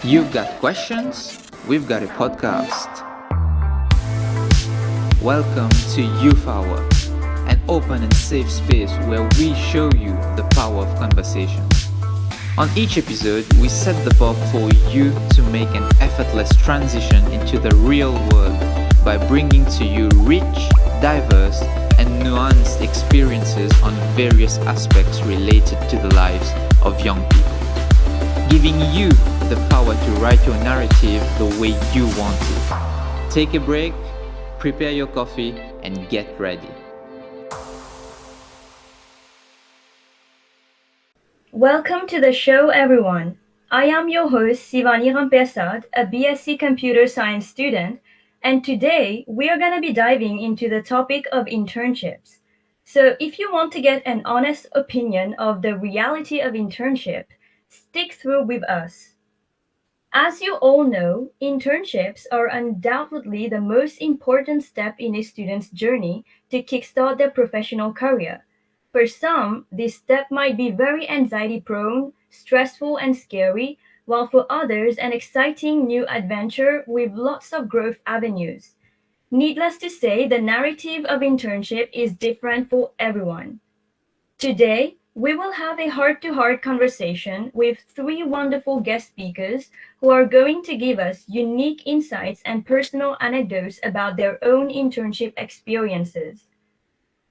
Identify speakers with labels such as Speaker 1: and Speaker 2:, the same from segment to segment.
Speaker 1: You've got questions? We've got a podcast. Welcome to Youth Hour, an open and safe space where we show you the power of conversation. On each episode, we set the bar for you to make an effortless transition into the real world by bringing to you rich, diverse, and nuanced experiences on various aspects related to the lives of young people, giving you the power to write your narrative the way you want it. Take a break, prepare your coffee, and get ready.
Speaker 2: Welcome to the show, everyone. I am your host, Sivani Rampersad, a BSc Computer Science student, and today we are going to be diving into the topic of internships. So, if you want to get an honest opinion of the reality of internship, stick through with us. As you all know, internships are undoubtedly the most important step in a student's journey to kickstart their professional career. For some, this step might be very anxiety prone, stressful, and scary, while for others, an exciting new adventure with lots of growth avenues. Needless to say, the narrative of internship is different for everyone. Today, we will have a heart to heart conversation with three wonderful guest speakers who are going to give us unique insights and personal anecdotes about their own internship experiences.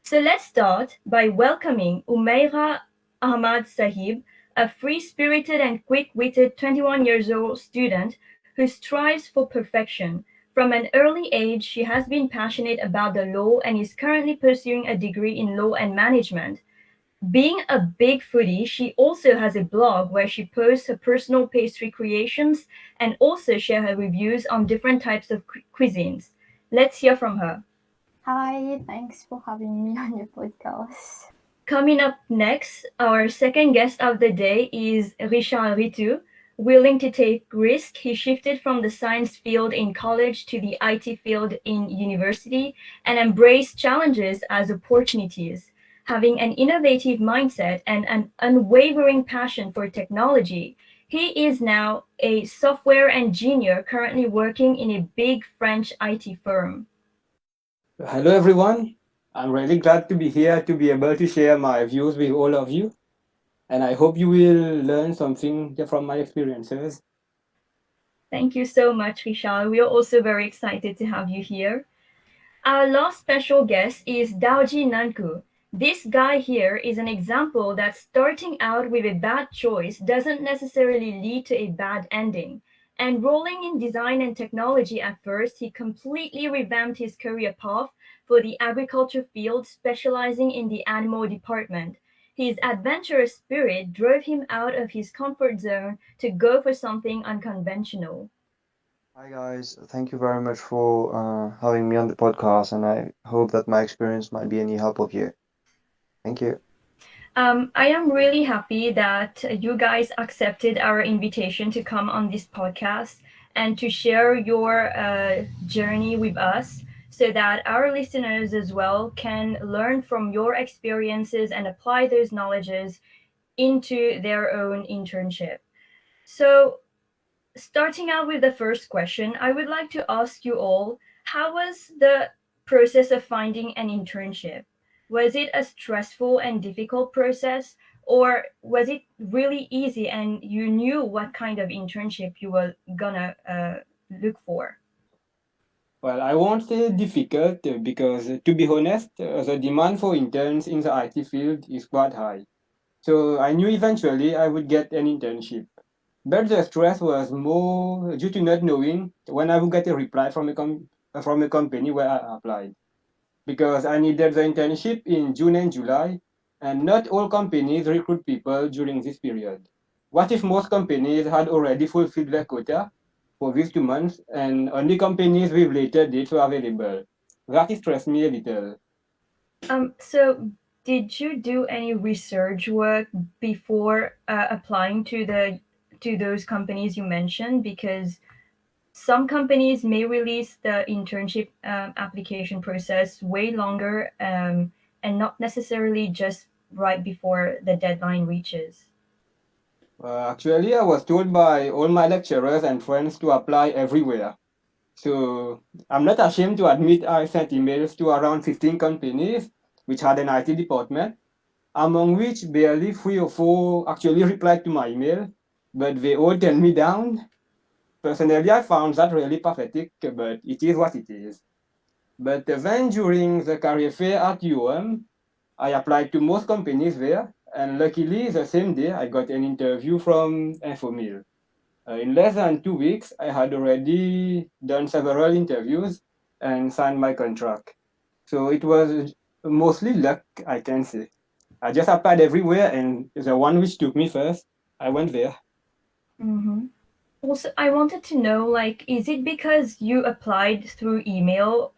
Speaker 2: So let's start by welcoming Umaira Ahmad Sahib, a free spirited and quick witted 21 years old student who strives for perfection. From an early age, she has been passionate about the law and is currently pursuing a degree in law and management. Being a big foodie, she also has a blog where she posts her personal pastry creations and also share her reviews on different types of cuisines. Let's hear from her.
Speaker 3: Hi, thanks for having me on your podcast.
Speaker 2: Coming up next, our second guest of the day is Reeshal Ritu. Willing to take risk, he shifted from the science field in college to the IT field in university and embraced challenges as opportunities. Having an innovative mindset and an unwavering passion for technology, he is now a software engineer currently working in a big French IT firm.
Speaker 4: Hello, everyone. I'm really glad to be here to be able to share my views with all of you. And I hope you will learn something from my experiences.
Speaker 2: Thank you so much, Rishal. We are also very excited to have you here. Our last special guest is Dawjee Nanku. This guy here is an example that starting out with a bad choice doesn't necessarily lead to a bad ending. Enrolling in design and technology at first, he completely revamped his career path for the agriculture field, specializing in the animal department. His adventurous spirit drove him out of his comfort zone to go for something unconventional.
Speaker 5: Hi guys, thank you very much for having me on the podcast, and I hope that my experience might be any help of you. Thank you.
Speaker 2: I am really happy that you guys accepted our invitation to come on this podcast and to share your journey with us so that our listeners as well can learn from your experiences and apply those knowledges into their own internship. So, starting out with the first question, I would like to ask you all, how was the process of finding an internship? Was it a stressful and difficult process, or was it really easy and you knew what kind of internship you were gonna look for?
Speaker 4: Well, I won't say difficult because, to be honest, the demand for interns in the IT field is quite high. So I knew eventually I would get an internship. But the stress was more due to not knowing when I would get a reply from a company where I applied. Because I needed the internship in June and July, and not all companies recruit people during this period. What if most companies had already fulfilled their quota for these 2 months and only companies with later dates were available? That stressed me a little.
Speaker 2: So did you do any research work before applying to those companies you mentioned? Because some companies may release the internship application process way longer and not necessarily just right before the deadline reaches.
Speaker 4: Actually, I was told by all my lecturers and friends to apply everywhere. So I'm not ashamed to admit I sent emails to around 15 companies which had an IT department, among which barely 3 or 4 actually replied to my email, but they all turned me down. Personally, I found that really pathetic, but it is what it is. But then during the career fair at UM, I applied to most companies there, and luckily the same day I got an interview from Infomil. In less than 2 weeks, I had already done several interviews and signed my contract. So it was mostly luck, I can say. I just applied everywhere, and the one which took me first, I went there.
Speaker 2: Mm-hmm. Also, I wanted to know, like, is it because you applied through email,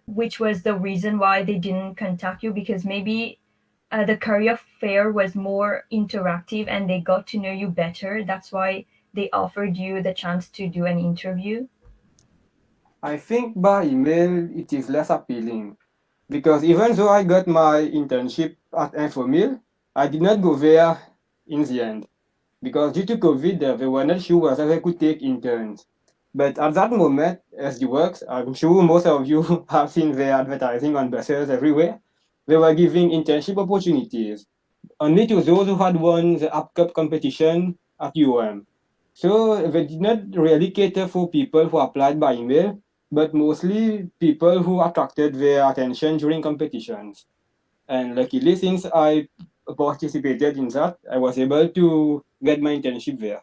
Speaker 2: which was the reason why they didn't contact you? Because maybe the career fair was more interactive and they got to know you better. That's why they offered you the chance to do an interview.
Speaker 4: I think by email it is less appealing because even though I got my internship at Infomil, I did not go there in the end because due to COVID, they were not sure whether they could take interns. But at that moment, as the works, I'm sure most of you have seen their advertising on buses everywhere. They were giving internship opportunities only to those who had won the UpCup competition at UM. So they did not really cater for people who applied by email, but mostly people who attracted their attention during competitions. And luckily, since I participated in that, I was able to get my internship there.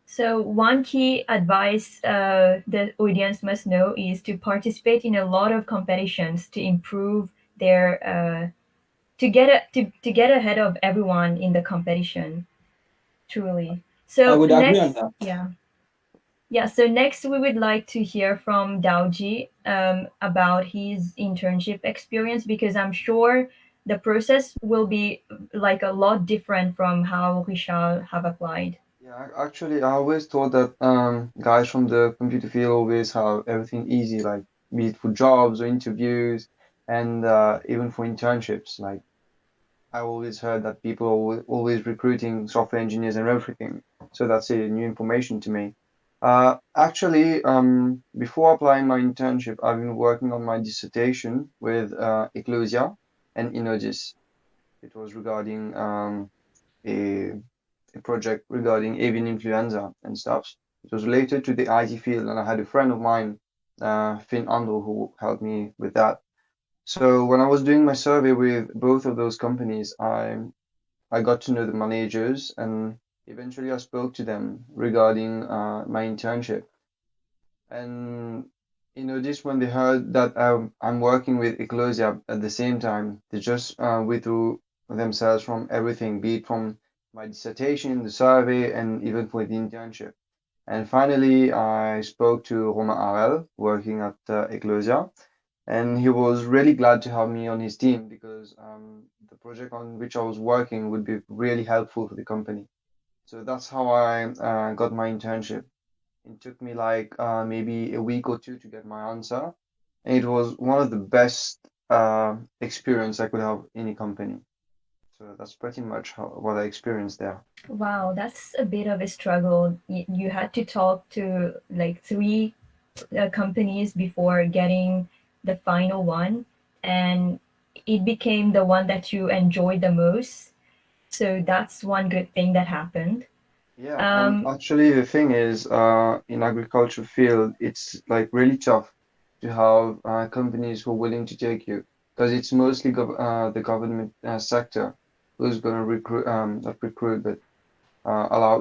Speaker 2: So, one key advice the audience must know is to participate in a lot of competitions to improve their to get ahead of everyone in the competition. Truly.
Speaker 4: I
Speaker 2: So
Speaker 4: would agree on
Speaker 2: next,
Speaker 4: that.
Speaker 2: yeah. Yeah, so next we would like to hear from Dawjee about his internship experience because I'm sure the process will be like a lot different from how Reeshal have applied.
Speaker 5: Yeah, actually, I always thought that guys from the computer field always have everything easy, like be it for jobs or interviews, and even for internships. Like I always heard that people are always recruiting software engineers and everything. So that's a new information to me. Actually, before applying my internship, I've been working on my dissertation with Ecclesia and Inodis. It was regarding a project regarding avian influenza and stuff. It was related to the IT field, and I had a friend of mine, Finn Andro, who helped me with that. So when I was doing my survey with both of those companies, I got to know the managers, and eventually I spoke to them regarding my internship. And this when they heard that I'm working with Ecclesia at the same time, they just withdrew themselves from everything, be it from my dissertation, the survey, and even for the internship. And finally, I spoke to Romain Arel, working at Ecclesia, and he was really glad to have me on his team because the project on which I was working would be really helpful for the company. So that's how I got my internship. It took me like maybe a week or two to get my answer. And it was one of the best experience I could have in a company. So that's pretty much what I experienced there.
Speaker 2: Wow, that's a bit of a struggle. You had to talk to like three companies before getting the final one, and it became the one that you enjoyed the most. So that's one good thing that happened.
Speaker 5: Yeah, and
Speaker 2: Um,
Speaker 5: actually the thing is, in agriculture field, it's like really tough to have companies who are willing to take you because it's mostly the government sector who's going to recruit, not recruit, but allow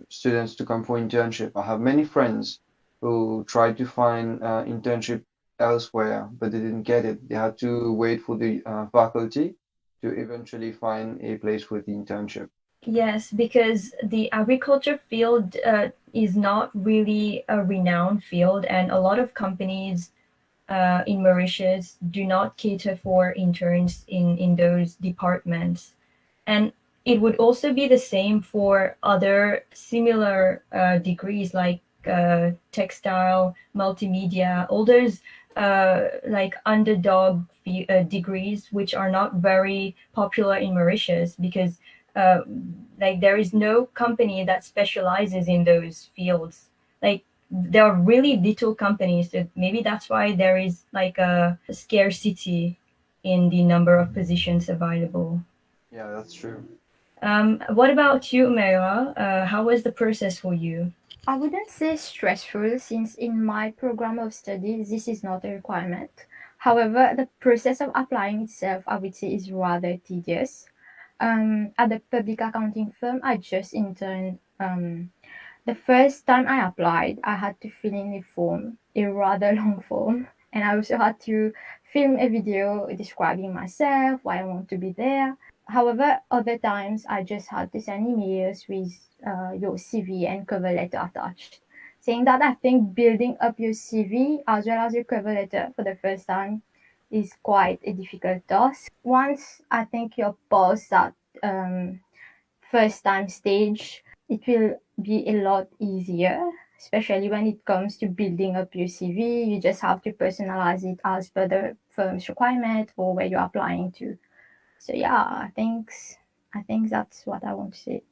Speaker 5: students to come for internship. I have many friends who tried to find internship elsewhere, but they didn't get it. They had to wait for the faculty to eventually find a place for the internship.
Speaker 2: Yes, because the agriculture field is not really a renowned field, and a lot of companies in Mauritius do not cater for interns in those departments. And it would also be the same for other similar degrees like textile, multimedia, all those like underdog degrees, which are not very popular in Mauritius because uh, like there is no company that specializes in those fields. Like there are really little companies, so maybe that's why there is like a scarcity in the number of positions available.
Speaker 5: Yeah, that's true.
Speaker 2: What about you, Mera? How was the process for you?
Speaker 3: I wouldn't say stressful since in my program of study this is not a requirement. However, the process of applying itself, I would say, is rather tedious. At the public accounting firm I just interned, the first time I applied, I had to fill in a form, a rather long form, and I also had to film a video describing myself, why I want to be there. However, other times I just had to send emails with your CV and cover letter attached. Saying that, I think building up your CV as well as your cover letter for the first time is quite a difficult task. Once I think you're past that first time stage, it will be a lot easier, especially when it comes to building up your CV. You just have to personalize it as per the firm's requirement or where you're applying to. So yeah, I think that's what I want to say.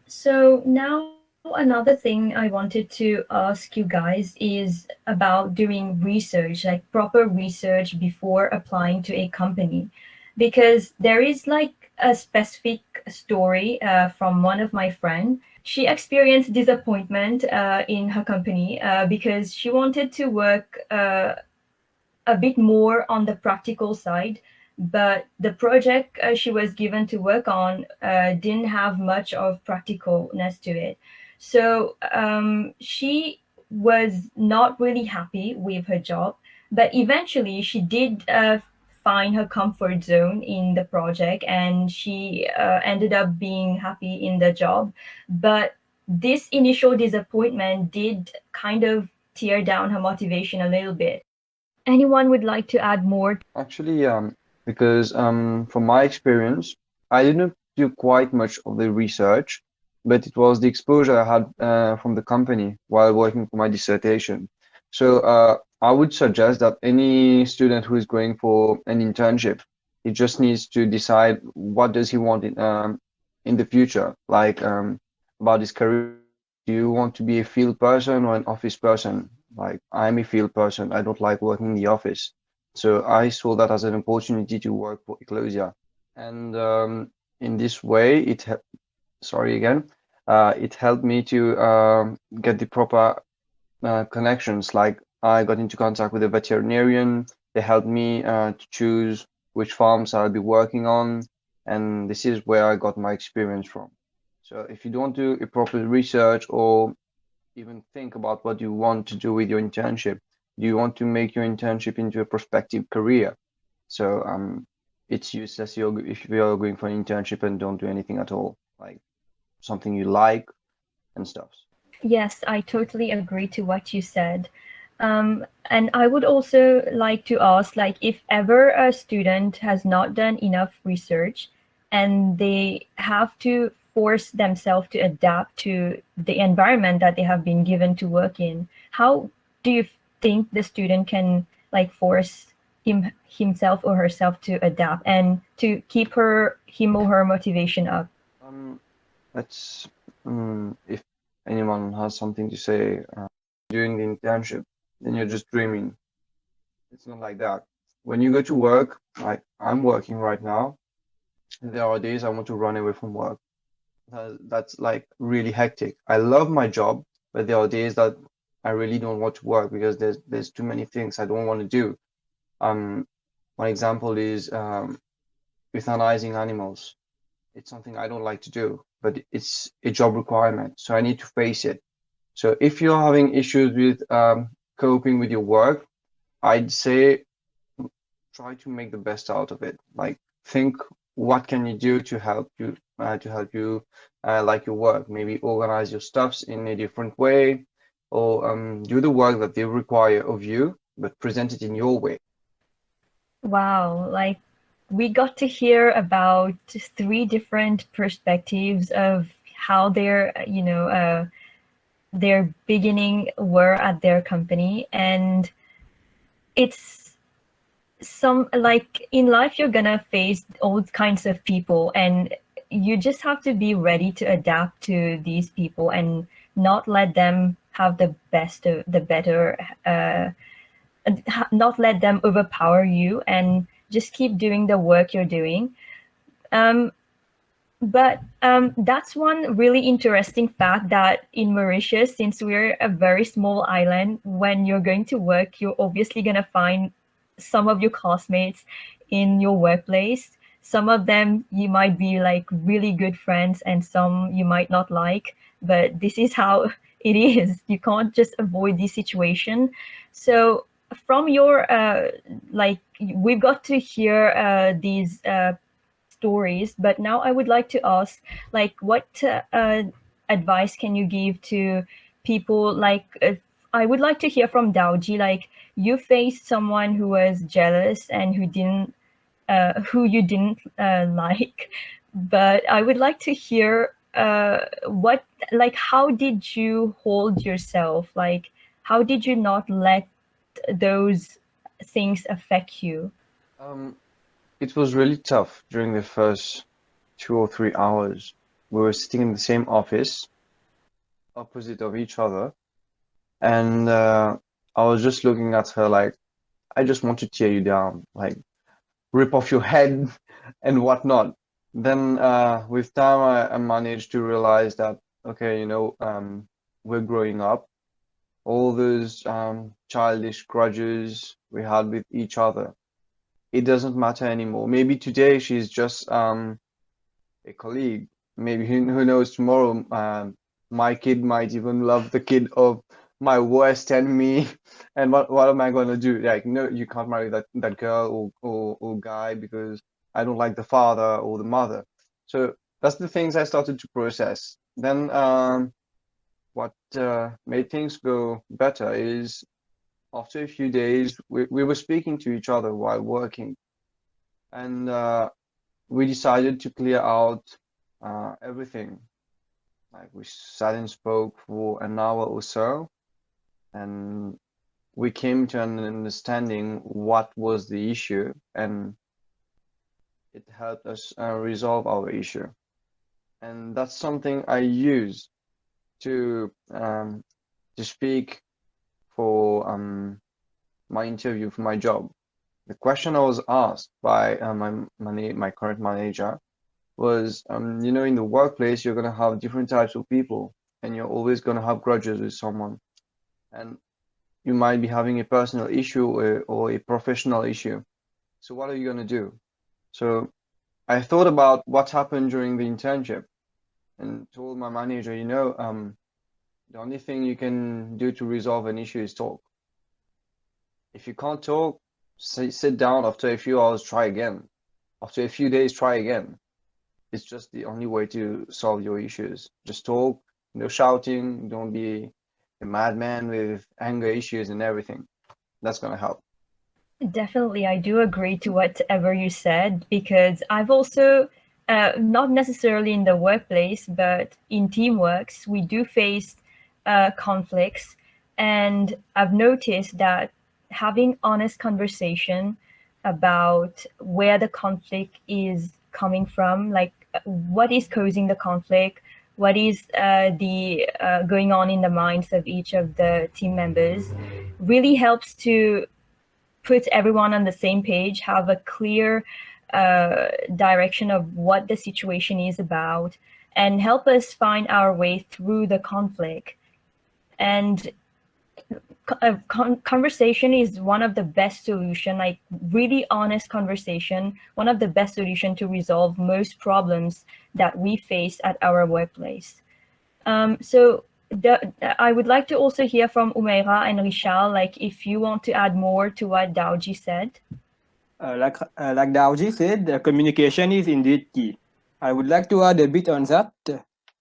Speaker 2: So now another thing I wanted to ask you guys is about doing research, like proper research before applying to a company, because there is like a specific story from one of my friend. She experienced disappointment in her company because she wanted to work a bit more on the practical side, but the project she was given to work on didn't have much of practicalness to it. So she was not really happy with her job, but eventually she did find her comfort zone in the project, and she ended up being happy in the job. But this initial disappointment did kind of tear down her motivation a little bit. Anyone would like to add more?
Speaker 5: Actually, because from my experience, I didn't do quite much of the research, but it was the exposure I had from the company while working for my dissertation. So I would suggest that any student who is going for an internship, he just needs to decide what does he want in the future, like about his career. Do you want to be a field person or an office person? Like I'm a field person. I don't like working in the office. So I saw that as an opportunity to work for Ecclesia. And in this way, sorry again, it helped me to get the proper connections. Like I got into contact with a veterinarian. They helped me to choose which farms I'll be working on. And this is where I got my experience from. So if you don't do a proper research or even think about what you want to do with your internship, do you want to make your internship into a prospective career? So it's useless if you're going for an internship and don't do anything at all, like something you like and stuff.
Speaker 2: Yes, I totally agree to what you said. And I would also like to ask, like, if ever a student has not done enough research and they have to force themselves to adapt to the environment that they have been given to work in, how do you think the student can like force himself or herself to adapt and to keep him or her motivation up?
Speaker 5: Um, let's if anyone has something to say during the internship, then you're just dreaming. It's not like that. When you go to work, like I'm working right now, there are days I want to run away from work. That's like really hectic. I love my job, but there are days that I really don't want to work because there's too many things I don't want to do. Um, one example is euthanizing animals. It's something I don't like to do, but it's a job requirement, so I need to face it. So if you're having issues with coping with your work, I'd say try to make the best out of it. Like think what can you do to help you like your work. Maybe organize your stuffs in a different way, or do the work that they require of you, but present it in your way.
Speaker 2: Wow, like we got to hear about three different perspectives of how their beginning were at their company, and it's some like in life you're gonna face all kinds of people, and you just have to be ready to adapt to these people and not let them have the best of the better, not let them overpower you, and just keep doing the work you're doing. um, but that's one really interesting fact, that in Mauritius, since we're a very small island, when you're going to work, you're obviously going to find some of your classmates in your workplace. Some of them you might be like really good friends, and some you might not like. But this is how it is. You can't just avoid this situation. So from your like, we've got to hear these stories, but now I would like to ask, like, what advice can you give to people? Like, I would like to hear from Dawjee. Like, you faced someone who was jealous and who you didn't like, but I would like to hear what, like, how did you hold yourself? Like, how did you not let those things affect you?
Speaker 5: Um, it was really tough during the first 2 or 3 hours. We were sitting in the same office, opposite of each other, and I was just looking at her like, I just want to tear you down, like rip off your head and whatnot. Then with time, I managed to realize that, okay, we're growing up. All those childish grudges we had with each other, it doesn't matter anymore. Maybe today she's just a colleague. Maybe who knows, tomorrow my kid might even love the kid of my worst enemy. And what am I gonna do? Like, no, you can't marry that girl or guy because I don't like the father or the mother. So that's the things I started to process. Then what made things go better is after a few days we were speaking to each other while working, and we decided to clear out everything. Like, we sat and spoke for an hour or so, and we came to an understanding what was the issue, and it helped us resolve our issue. And that's something I use to speak for my interview for my job. The question I was asked by my current manager was, in the workplace, you're going to have different types of people, and you're always going to have grudges with someone. And you might be having a personal issue or a professional issue. So what are you going to do? So I thought about what happened during the internship and told my manager, the only thing you can do to resolve an issue is talk. If you can't talk, sit down. After a few hours, try again. After a few days, try again. It's just the only way to solve your issues. Just talk, no shouting, don't be a madman with anger issues and everything. That's going to help.
Speaker 2: Definitely, I do agree to whatever you said, because I've also, not necessarily in the workplace, but in teamworks, we do face conflicts. And I've noticed that having honest conversation about where the conflict is coming from, like what is causing the conflict, what is the going on in the minds of each of the team members, really helps to put everyone on the same page, have a clear direction of what the situation is about, and help us find our way through the conflict. And conversation is one of the best solution, like really honest conversation, one of the best solution to resolve most problems that we face at our workplace. So I would like to also hear from Umaira and Reeshal, like if you want to add more to what Dawjee said.
Speaker 4: Like Dawjee said, communication is indeed key. I would like to add a bit on that.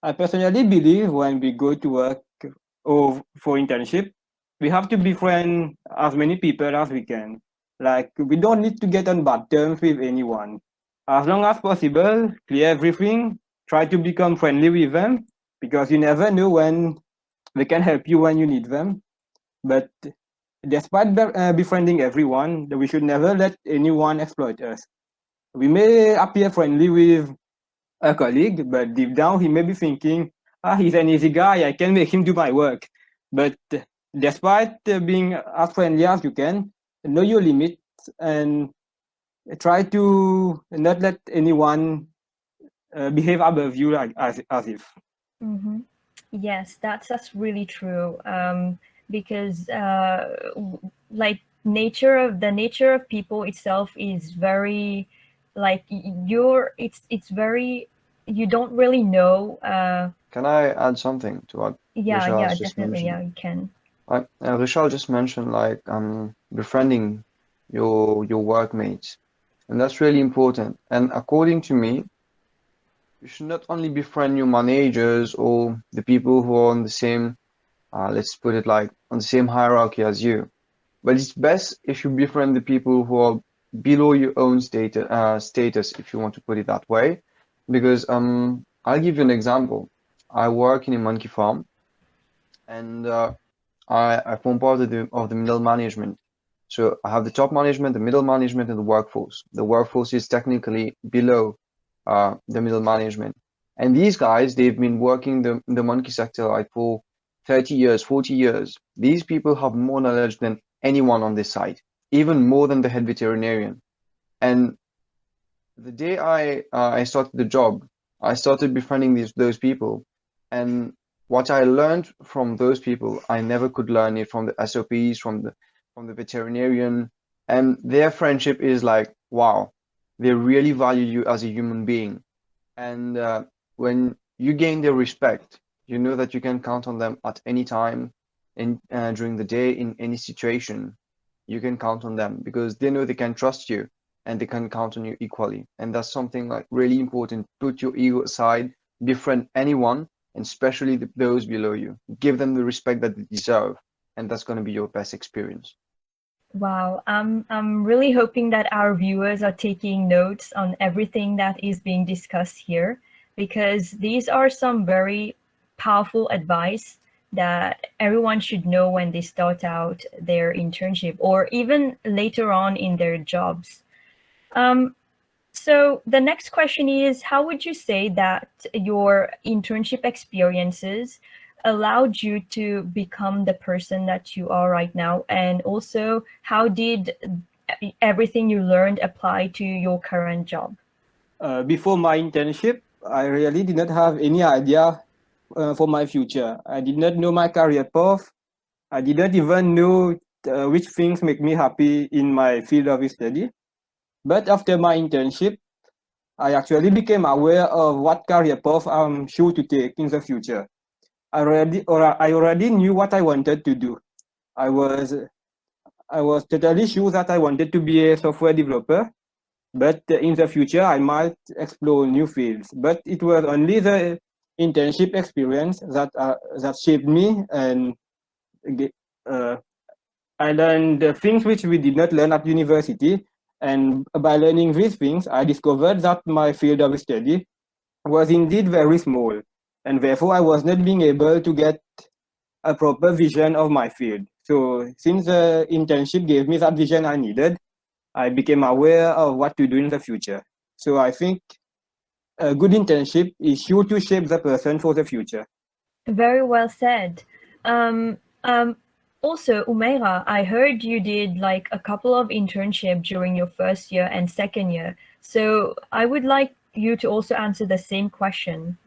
Speaker 4: I personally believe when we go to work or for internship, we have to befriend as many people as we can. Like, we don't need to get on bad terms with anyone. As long as possible, clear everything, try to become friendly with them, because you never know when they can help you when you need them. But despite befriending everyone, we should never let anyone exploit us. We may appear friendly with a colleague, but deep down he may be thinking, he's an easy guy, I can make him do my work. But despite being as friendly as you can, know your limits and try to not let anyone behave above you like as if.
Speaker 2: Mm-hmm. Yes, that's really true. Because like nature of people itself is very like it's very you don't really know.
Speaker 5: Can I add something to what Risha
Speaker 2: Yeah,
Speaker 5: has just
Speaker 2: definitely.
Speaker 5: mentioned?
Speaker 2: Yeah, you can.
Speaker 5: Like Rishal just mentioned, like befriending your workmates, and that's really important. And according to me, you should not only befriend your managers or the people who are on the same, let's put it like on the same hierarchy as you, but it's best if you befriend the people who are below your own status, if you want to put it that way, because I'll give you an example. I work in a monkey farm, and I form part of the middle management. So I have the top management, the middle management, and the workforce. The workforce is technically below the middle management. And these guys, they've been working the monkey sector like for 30 years, 40 years. These people have more knowledge than anyone on this site, even more than the head veterinarian. And the day I started the job, I started befriending those people, and what I learned from those people, I never could learn it from the SOPs, from the veterinarian, and their friendship is like wow, they really value you as a human being, and when you gain their respect, you know that you can count on them at any time, in during the day in any situation, you can count on them because they know they can trust you and they can count on you equally. And that's something like really important. Put your ego aside, befriend anyone, and especially those below you. Give them the respect that they deserve, and that's going to be your best experience.
Speaker 2: Wow, I'm really hoping that our viewers are taking notes on everything that is being discussed here, because these are some very powerful advice that everyone should know when they start out their internship or even later on in their jobs. Um, so the next question is, how would you say that your internship experiences allowed you to become the person that you are right now? And also, how did everything you learned apply to your current job?
Speaker 4: Before my internship, I really did not have any idea for my future. I did not know my career path. I did not even know which things make me happy in my field of study. But after my internship, I actually became aware of what career path I'm sure to take in the future. I already knew what I wanted to do. I was I was totally sure that I wanted to be a software developer, but in the future I might explore new fields. But it was only the internship experience that shaped me, and uh, I learned the things which we did not learn at university. And by learning these things, I discovered that my field of study was indeed very small, and therefore I was not being able to get a proper vision of my field. So since the internship gave me that vision I needed, I became aware of what to do in the future. So I think a good internship is sure to shape the person for the future.
Speaker 2: Very well said. Um, um, Also, Umaira, I heard you did like a couple of internships during your first year and second year. So I would like you to also answer the same question.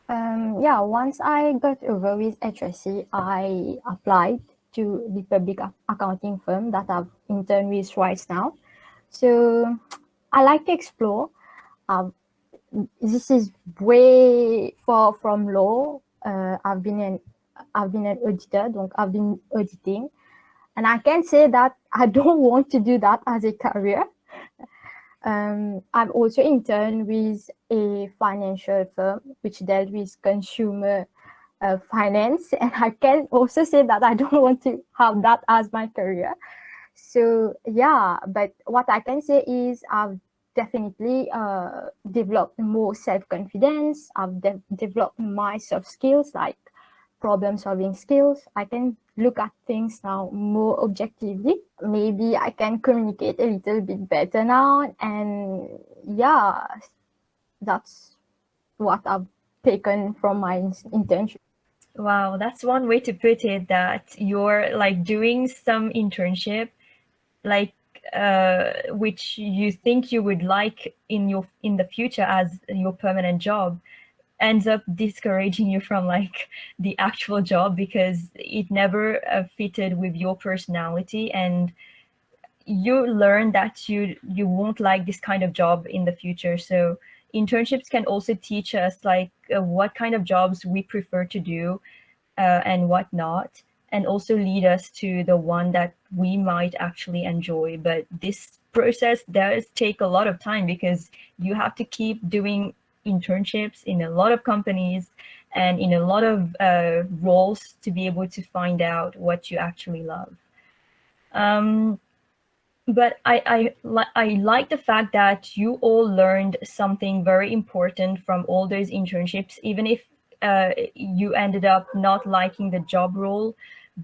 Speaker 3: Yeah, once I got over with HSC, I applied to the public accounting firm that I've interned with right now. So I like to explore. This is way far from law. I've been an auditor, donc I've been auditing, and I can say that I don't want to do that as a career. I've also interned with a financial firm which dealt with consumer finance, and I can also say that I don't want to have that as my career. So yeah, but what I can say is I've definitely developed more self-confidence. I've developed my soft skills like problem solving skills. I can look at things now more objectively. Maybe I can communicate a little bit better now. And yeah, that's what I've taken from my internship.
Speaker 2: Wow, that's one way to put it, that you're like doing some internship, like which you think you would like in the future as your permanent job, ends up discouraging you from like the actual job because it never fitted with your personality, and you learn that you won't like this kind of job in the future. So internships can also teach us like what kind of jobs we prefer to do and what not, and also lead us to the one that we might actually enjoy. But this process does take a lot of time because you have to keep doing internships in a lot of companies and in a lot of roles to be able to find out what you actually love. Um, but I like the fact that you all learned something very important from all those internships, even if you ended up not liking the job role,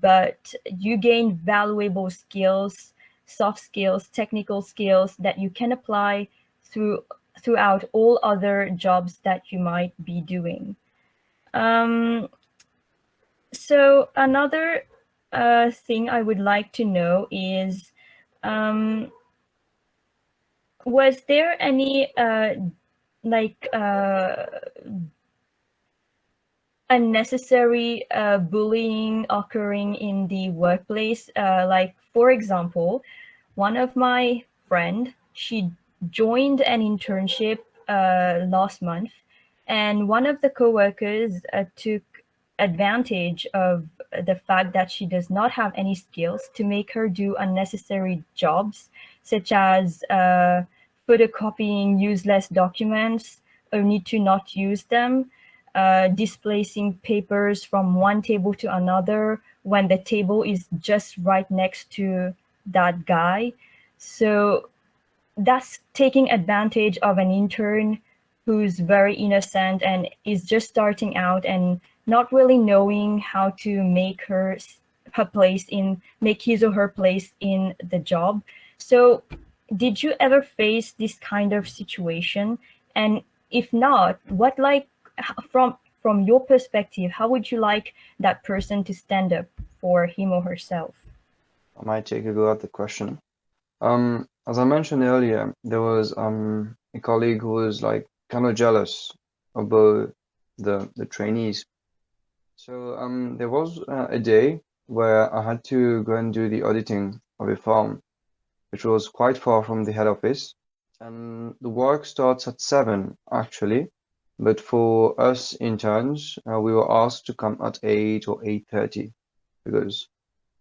Speaker 2: but you gained valuable skills, soft skills, technical skills that you can apply throughout all other jobs that you might be doing. So another thing I would like to know is, um, was there any like unnecessary bullying occurring in the workplace? Like, for example, one of my friend, she joined an internship last month, and one of the coworkers took advantage of the fact that she does not have any skills to make her do unnecessary jobs, such as photocopying useless documents only to not use them, displacing papers from one table to another when the table is just right next to that guy. So that's taking advantage of an intern who's very innocent and is just starting out and not really knowing how to make make his or her place in the job. So did you ever face this kind of situation? And if not, what like from your perspective, how would you like that person to stand up for him or herself?
Speaker 5: I might take a go at the question. As I mentioned earlier, there was a colleague who was like kind of jealous about the trainees. So there was a day where I had to go and do the auditing of a farm, which was quite far from the head office. And the work starts at 7 actually, but for us interns, we were asked to come at 8 or 8:30 because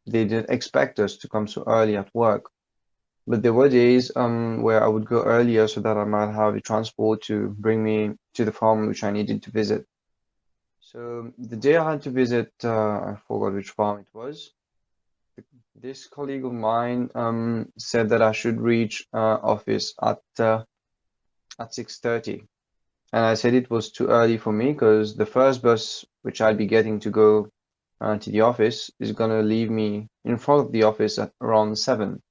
Speaker 5: they didn't expect us to come so early at work. But there were days where I would go earlier so that I might have a transport to bring me to the farm which I needed to visit. So the day I had to visit, I forgot which farm it was. This colleague of mine said that I should reach office at 6:30. And I said it was too early for me because the first bus which I'd be getting to go to the office is gonna leave me in front of the office at around 7.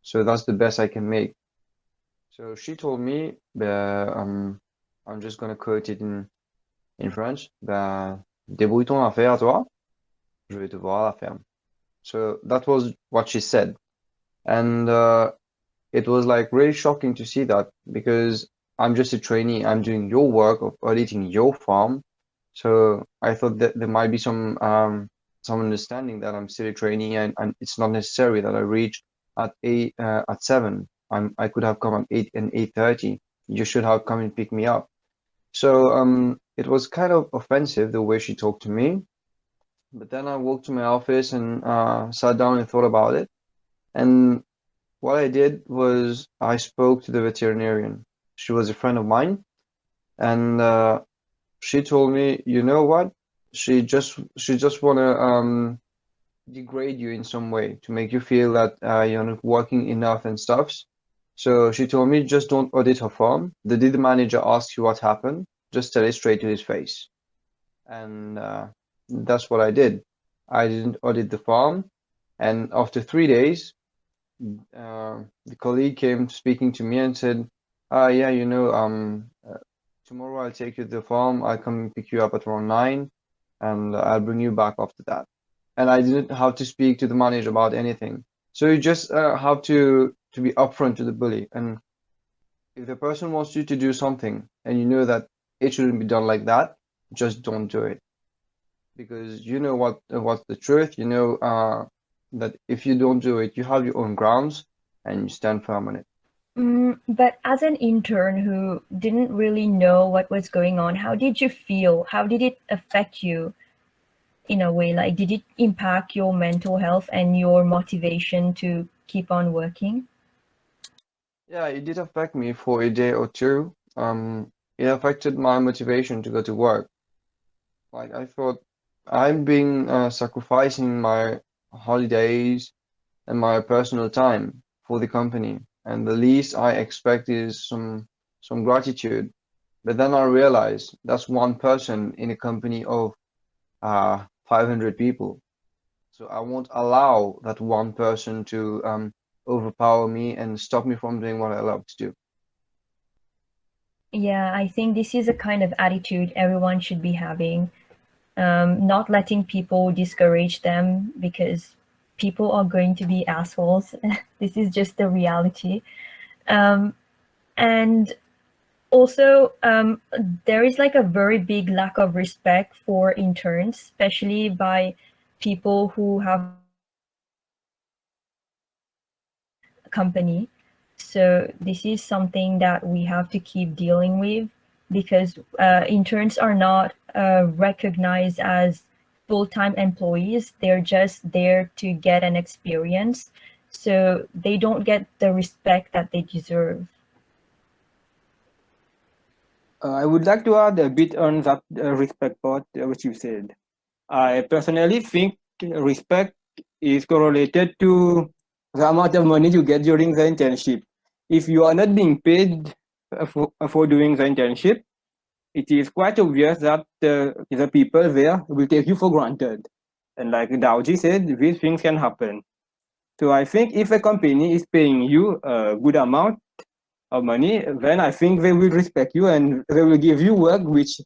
Speaker 5: So that's the best I can make. So she told me, I'm just gonna quote it in French, débrouille ton affaire, toi, je vais te voir à la ferme. So that was what she said. And it was like really shocking to see that because I'm just a trainee, I'm doing your work of auditing your farm. So I thought that there might be some understanding that I'm still a trainee and it's not necessary that I reach at 7. I could have come at 8 and 8:30. You should have come and pick me up. So it was kind of offensive the way she talked to me. But then I walked to my office and sat down and thought about it. And what I did was I spoke to the veterinarian. She was a friend of mine, and she told me, you know what? She just wanna degrade you in some way to make you feel that you're not working enough and stuff. So she told me just don't audit her farm. The day the manager asks you what happened, just tell it straight to his face. And that's what I did. I didn't audit the farm, and after 3 days, the colleague came speaking to me and said, yeah, tomorrow I'll take you to the farm. I'll come pick you up at around 9, and I'll bring you back after that. And I didn't have to speak to the manager about anything. So you just have to be upfront to the bully. And if the person wants you to do something and you know that it shouldn't be done like that, just don't do it. Because you know what's the truth. You know that if you don't do it, you have your own grounds and you stand firm on it.
Speaker 2: But as an intern who didn't really know what was going on, how did you feel? How did it affect you in a way? Like, did it impact your mental health and your motivation to keep on working?
Speaker 5: Yeah, it did affect me for a day or two. It affected my motivation to go to work. Like I thought, I'm being sacrificing my holidays and my personal time for the company, and the least I expect is some gratitude. But then I realized that's one person in a company of 500 people. So I won't allow that one person to overpower me and stop me from doing what I love to do.
Speaker 2: Yeah, I think this is a kind of attitude everyone should be having. Not letting people discourage them because people are going to be assholes. This is just the reality. Um, and also, there is like a very big lack of respect for interns, especially by people who have a company. So this is something that we have to keep dealing with because interns are not recognized as full-time employees. They're just there to get an experience. So they don't get the respect that they deserve.
Speaker 4: I would like to add a bit on that respect part, which you said. I personally think respect is correlated to the amount of money you get during the internship. If you are not being paid for doing the internship, it is quite obvious that the people there will take you for granted. And like Dawjee said, these things can happen. So I think if a company is paying you a good amount of money, then I think they will respect you and they will give you work which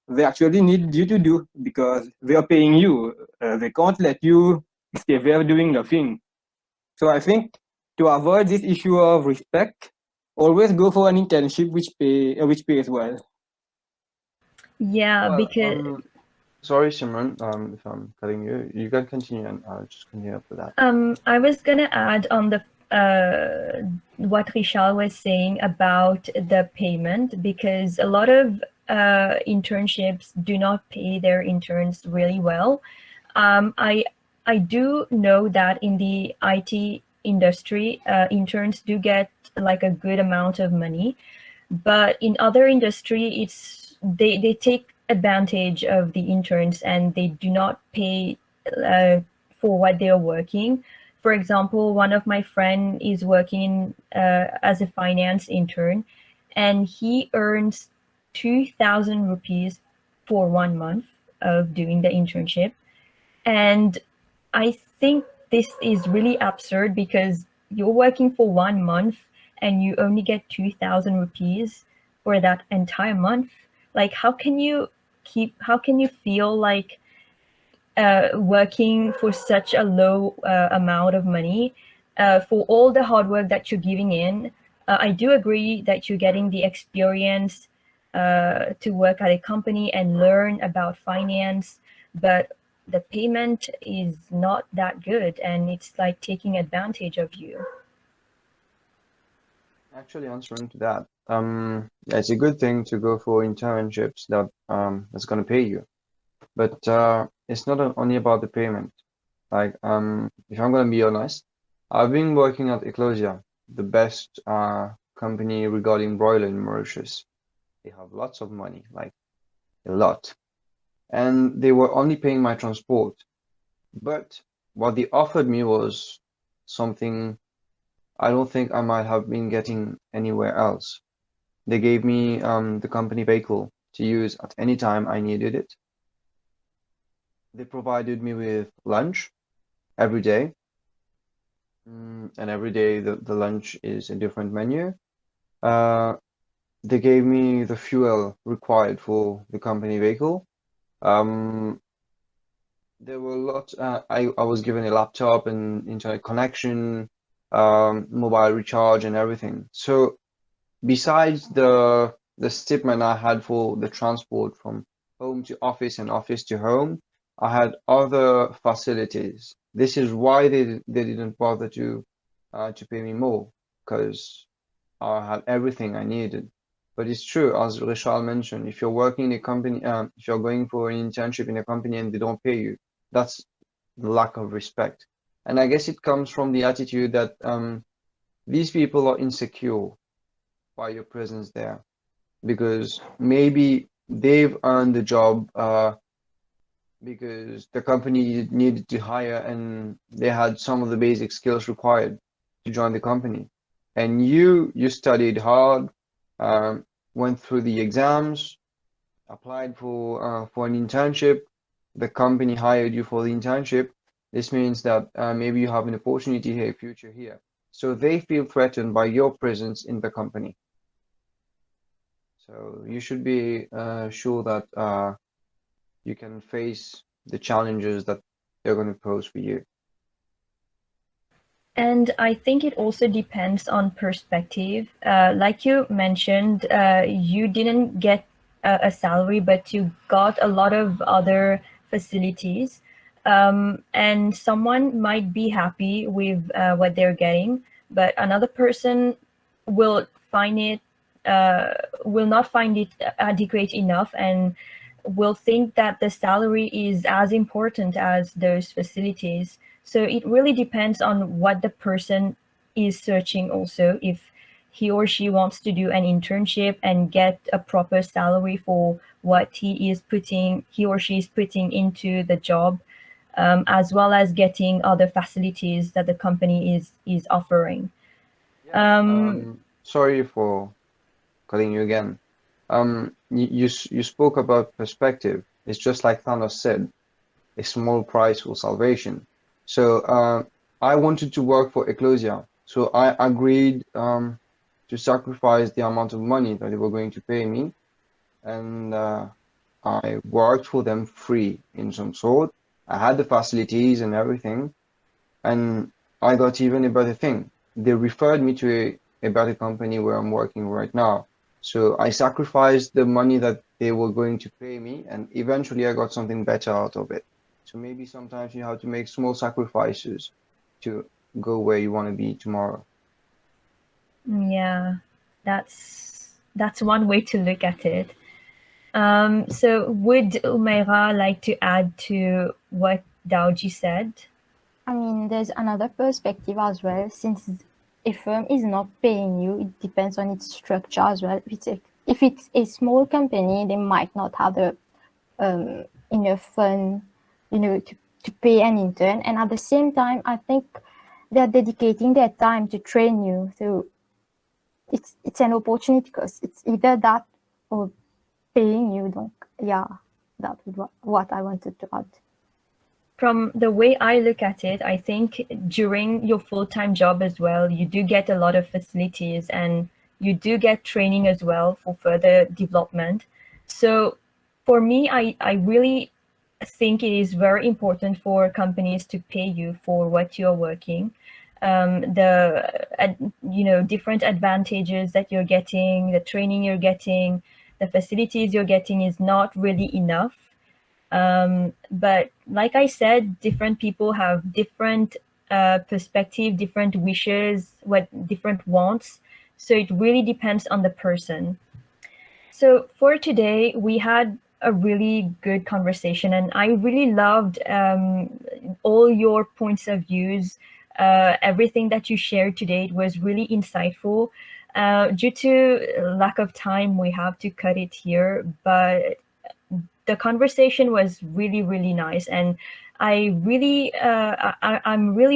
Speaker 4: they actually need you to do because they are paying you. They can't let you stay there doing nothing. So I think to avoid this issue of respect, always go for an internship which pays well.
Speaker 2: Yeah,
Speaker 5: Well,
Speaker 2: because
Speaker 5: sorry, Simran, if I'm cutting you, you can continue and I'll just continue after that.
Speaker 2: I was gonna add on the what Reeshal was saying about the payment because a lot of internships do not pay their interns really well. I do know that in the IT industry, interns do get like a good amount of money, but in other industry, they take advantage of the interns and they do not pay for what they are working. For example, one of my friend is working as a finance intern, and he earns 2,000 rupees for 1 month of doing the internship. And I think this is really absurd because you're working for 1 month and you only get 2,000 rupees for that entire month. Like, how can you feel like working for such a low amount of money for all the hard work that you're giving in? I do agree that you're getting the experience to work at a company and learn about finance, but the payment is not that good and it's like taking advantage of you.
Speaker 5: Actually, answering to that, yeah, it's a good thing to go for internships that's gonna pay you, but it's not only about the payment. Like, if I'm gonna be honest, I've been working at Eclosia, the best company regarding broiler in Mauritius. They have lots of money, like a lot, and they were only paying my transport. But what they offered me was something I don't think I might have been getting anywhere else. They gave me the company vehicle to use at any time I needed it. They provided me with lunch every day, and every day the lunch is a different menu. Uh, they gave me the fuel required for the company vehicle. There were lots. I was given a laptop and internet connection, mobile recharge, and everything. So besides the stipend I had for the transport from home to office and office to home, I had other facilities. This is why they didn't bother to pay me more because I had everything I needed. But it's true, as Reeshal mentioned, if you're working in a company, if you're going for an internship in a company and they don't pay you, that's the lack of respect. And I guess it comes from the attitude that these people are insecure by your presence there because maybe they've earned the job because the company needed to hire and they had some of the basic skills required to join the company. And you studied hard, went through the exams, applied for an internship. The company hired you for the internship. This means that maybe you have an opportunity here, future here. So they feel threatened by your presence in the company. So you should be sure that you can face the challenges that they're going to pose for you.
Speaker 2: And I think it also depends on perspective. Like you mentioned, you didn't get a salary, but you got a lot of other facilities. And someone might be happy with what they're getting, but another person will find it will not find it adequate enough and will think that the salary is as important as those facilities. So it really depends on what the person is searching also. If he or she wants to do an internship and get a proper salary for what he or she is putting into the job, as well as getting other facilities that the company is offering.
Speaker 5: Sorry for cutting you again. You spoke about perspective. It's just like Thanos said, a small price for salvation. So I wanted to work for Ecclesia, so I agreed to sacrifice the amount of money that they were going to pay me, and I worked for them free in some sort. I had the facilities and everything, and I got even a better thing. They referred me to a better company where I'm working right now. So I sacrificed the money that they were going to pay me, and eventually I got something better out of it. So maybe sometimes you have to make small sacrifices to go where you want to be tomorrow.
Speaker 2: Yeah, that's one way to look at it. So would Umaira like to add to what Dawjee said?
Speaker 3: I mean, there's another perspective as well. Since a firm is not paying you, it depends on its structure as well. If it's a small company, they might not have the enough fund, to pay an intern. And at the same time, I think they're dedicating their time to train you. So it's an opportunity because it's either that or paying you. Donc, yeah, that was what I wanted to add.
Speaker 2: From the way I look at it, I think during your full-time job as well, you do get a lot of facilities and you do get training as well for further development. So for me, I really think it is very important for companies to pay you for what you're working. Different advantages that you're getting, the training you're getting, the facilities you're getting is not really enough. But like I said, different people have different perspective, different wishes, different wants. So it really depends on the person. So for today, we had a really good conversation, and I really loved all your points of views. Everything that you shared today was really insightful. Due to lack of time, we have to cut it here, but the conversation was really, really nice. And I'm really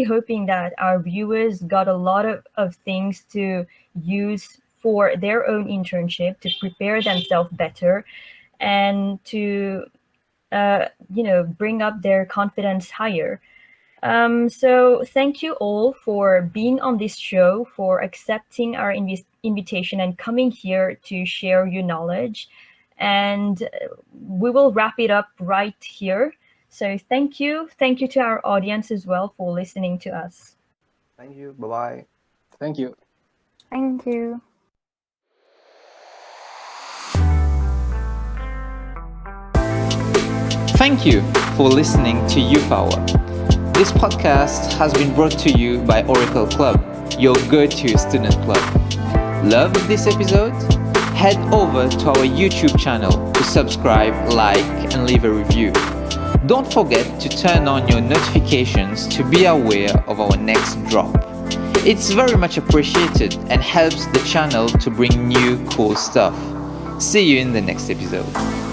Speaker 2: hoping that our viewers got a lot of things to use for their own internship to prepare themselves better and to, bring up their confidence higher. So thank you all for being on this show, for accepting our invitation and coming here to share your knowledge. And we will wrap it up right here. So thank you. Thank you to our audience as well for listening to us.
Speaker 5: Thank you. Bye-bye.
Speaker 4: Thank you.
Speaker 3: Thank you.
Speaker 1: Thank you for listening to Youth Hour. This podcast has been brought to you by Oracle Club, your go-to student club. Love this episode? Head over to our YouTube channel to subscribe, like, and leave a review. Don't forget to turn on your notifications to be aware of our next drop. It's very much appreciated and helps the channel to bring new cool stuff. See you in the next episode.